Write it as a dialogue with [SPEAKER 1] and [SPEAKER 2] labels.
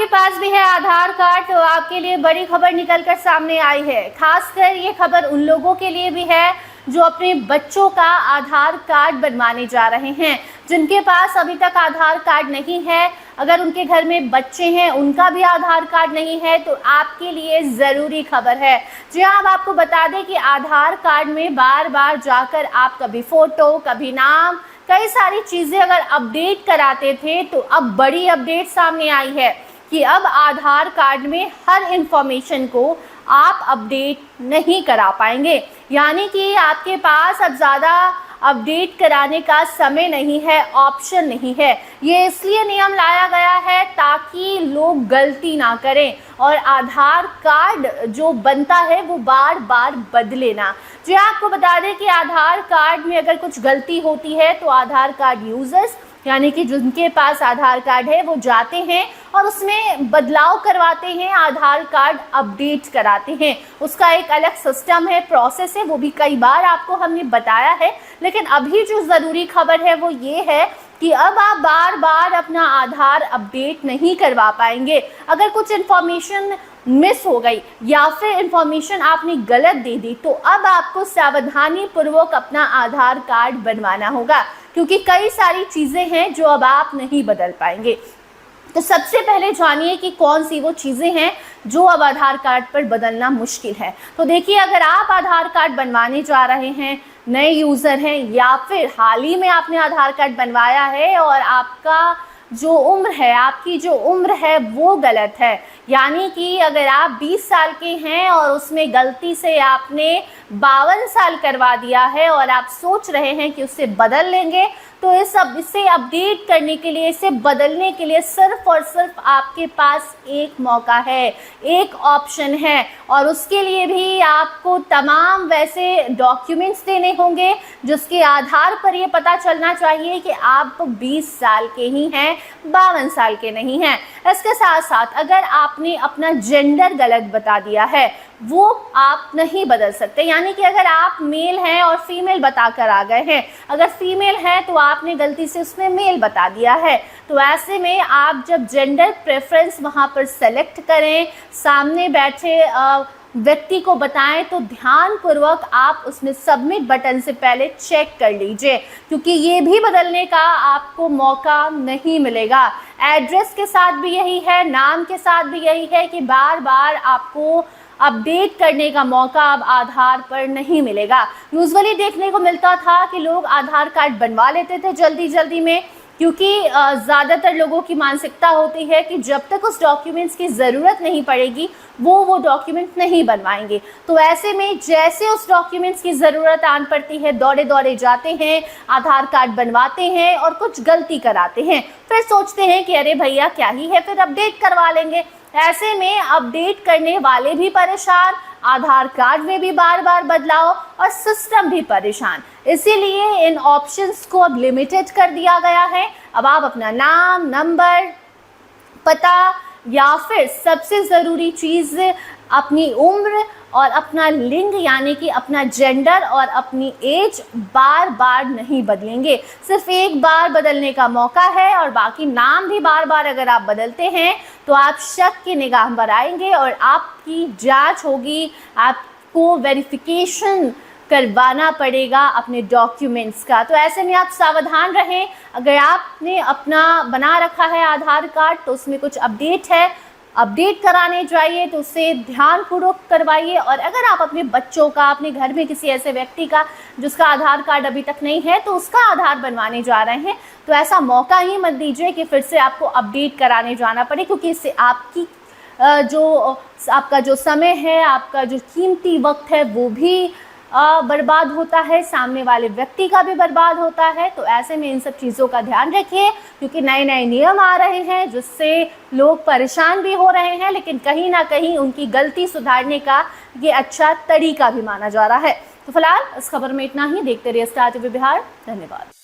[SPEAKER 1] आपके पास भी है आधार कार्ड तो आपके लिए बड़ी खबर निकल कर सामने आई है। खासकर ये खबर उन लोगों के लिए भी है जो अपने बच्चों का आधार कार्ड बनवाने जा रहे हैं, जिनके पास अभी तक आधार कार्ड नहीं है। अगर उनके घर में बच्चे हैं, उनका भी आधार कार्ड नहीं है, तो आपके लिए ज़रूरी खबर है। जी हाँ, अब आपको बता दें कि आधार कार्ड में बार बार जाकर आप कभी फ़ोटो, कभी नाम, कई सारी चीज़ें अगर अपडेट कराते थे, तो अब बड़ी अपडेट सामने आई है कि अब आधार कार्ड में हर इंफॉर्मेशन को आप अपडेट नहीं करा पाएंगे। यानी कि आपके पास अब ज़्यादा अपडेट कराने का समय नहीं है, ऑप्शन नहीं है। ये इसलिए नियम लाया गया है ताकि लोग गलती ना करें और आधार कार्ड जो बनता है वो बार बार बदले ना। जी आपको बता दें कि आधार कार्ड में अगर कुछ गलती होती है तो आधार कार्ड यूजर्स यानी कि जिनके पास आधार कार्ड है वो जाते हैं और उसमें बदलाव करवाते हैं, आधार कार्ड अपडेट कराते हैं। उसका एक अलग सिस्टम है, प्रोसेस है, वो भी कई बार आपको हमने बताया है। लेकिन अभी जो ज़रूरी खबर है वो ये है कि अब आप बार बार अपना आधार अपडेट नहीं करवा पाएंगे। अगर कुछ इन्फॉर्मेशन मिस हो गई या फिर इंफॉर्मेशन आपने गलत दे दी तो अब आपको सावधानी पूर्वक अपना आधार कार्ड बनवाना होगा, क्योंकि कई सारी चीज़ें हैं जो अब आप नहीं बदल पाएंगे। तो सबसे पहले जानिए कि कौन सी वो चीज़ें हैं जो अब आधार कार्ड पर बदलना मुश्किल है। तो देखिए, अगर आप आधार कार्ड बनवाने जा रहे हैं, नए यूज़र हैं या फिर हाल ही में आपने आधार कार्ड बनवाया है और आपका जो उम्र है, आपकी जो उम्र है वो गलत है, यानी कि अगर आप 20 साल के हैं और उसमें गलती से आपने 52 साल करवा दिया है और आप सोच रहे हैं कि उससे बदल लेंगे, तो इसे अपडेट करने के लिए, इसे बदलने के लिए सिर्फ और सिर्फ आपके पास एक मौका है, एक ऑप्शन है। और उसके लिए भी आपको तमाम वैसे डॉक्यूमेंट्स देने होंगे जिसके आधार पर ये पता चलना चाहिए कि आप 20 साल के ही हैं, 52 साल के नहीं हैं। इसके साथ साथ अगर आपने अपना जेंडर गलत बता दिया है वो आप नहीं बदल सकते, यानी कि अगर आप मेल हैं और फीमेल बताकर आ गए हैं, अगर फीमेल है तो आपने गलती से उसमें मेल बता दिया है, तो ऐसे में आप जब जेंडर प्रेफरेंस वहाँ पर सेलेक्ट करें, सामने बैठे व्यक्ति को बताएं, तो ध्यानपूर्वक आप उसमें सबमिट बटन से पहले चेक कर लीजिए, क्योंकि ये भी बदलने का आपको मौका नहीं मिलेगा। एड्रेस के साथ भी यही है, नाम के साथ भी यही है कि बार बार आपको अपडेट करने का मौका अब आधार पर नहीं मिलेगा। यूजुअली देखने को मिलता था कि लोग आधार कार्ड बनवा लेते थे जल्दी जल्दी में, क्योंकि ज़्यादातर लोगों की मानसिकता होती है कि जब तक उस डॉक्यूमेंट्स की ज़रूरत नहीं पड़ेगी वो डॉक्यूमेंट नहीं बनवाएंगे। तो ऐसे में जैसे उस डॉक्यूमेंट्स की ज़रूरत आन पड़ती है, दौड़े दौड़े जाते हैं, आधार कार्ड बनवाते हैं और कुछ गलती कराते हैं, फिर सोचते हैं कि अरे भैया क्या ही है, फिर अपडेट करवा लेंगे। ऐसे में अपडेट करने वाले भी परेशान, आधार कार्ड में भी बार बार बदलाव और सिस्टम भी परेशान। इसीलिए इन ऑप्शंस को अब लिमिटेड कर दिया गया है। अब आप अपना नाम, नंबर, पता या फिर सबसे ज़रूरी चीज़ अपनी उम्र और अपना लिंग यानी कि अपना जेंडर और अपनी एज बार बार नहीं बदलेंगे। सिर्फ एक बार बदलने का मौका है और बाकी नाम भी बार बार अगर आप बदलते हैं तो आप शक की निगाह पर आएंगे और आपकी जांच होगी, आपको वेरिफिकेशन करवाना पड़ेगा अपने डॉक्यूमेंट्स का। तो ऐसे में आप सावधान रहें। अगर आपने अपना बना रखा है आधार कार्ड तो उसमें कुछ अपडेट है, अपडेट कराने जाइए तो उसे ध्यानपूर्वक करवाइए। और अगर आप अपने बच्चों का, अपने घर में किसी ऐसे व्यक्ति का जिसका आधार कार्ड अभी तक नहीं है तो उसका आधार बनवाने जा रहे हैं, तो ऐसा मौका ही मत दीजिए कि फिर से आपको अपडेट कराने जाना पड़े, क्योंकि इससे आपका जो समय है, आपका जो कीमती वक्त है वो भी बर्बाद होता है, सामने वाले व्यक्ति का भी बर्बाद होता है। तो ऐसे में इन सब चीज़ों का ध्यान रखिए, क्योंकि नए नए नियम आ रहे हैं जिससे लोग परेशान भी हो रहे हैं, लेकिन कहीं ना कहीं उनकी गलती सुधारने का ये अच्छा तरीका भी माना जा रहा है। तो फिलहाल इस खबर में इतना ही। देखते रहिए स्टार टीवी बिहार। धन्यवाद।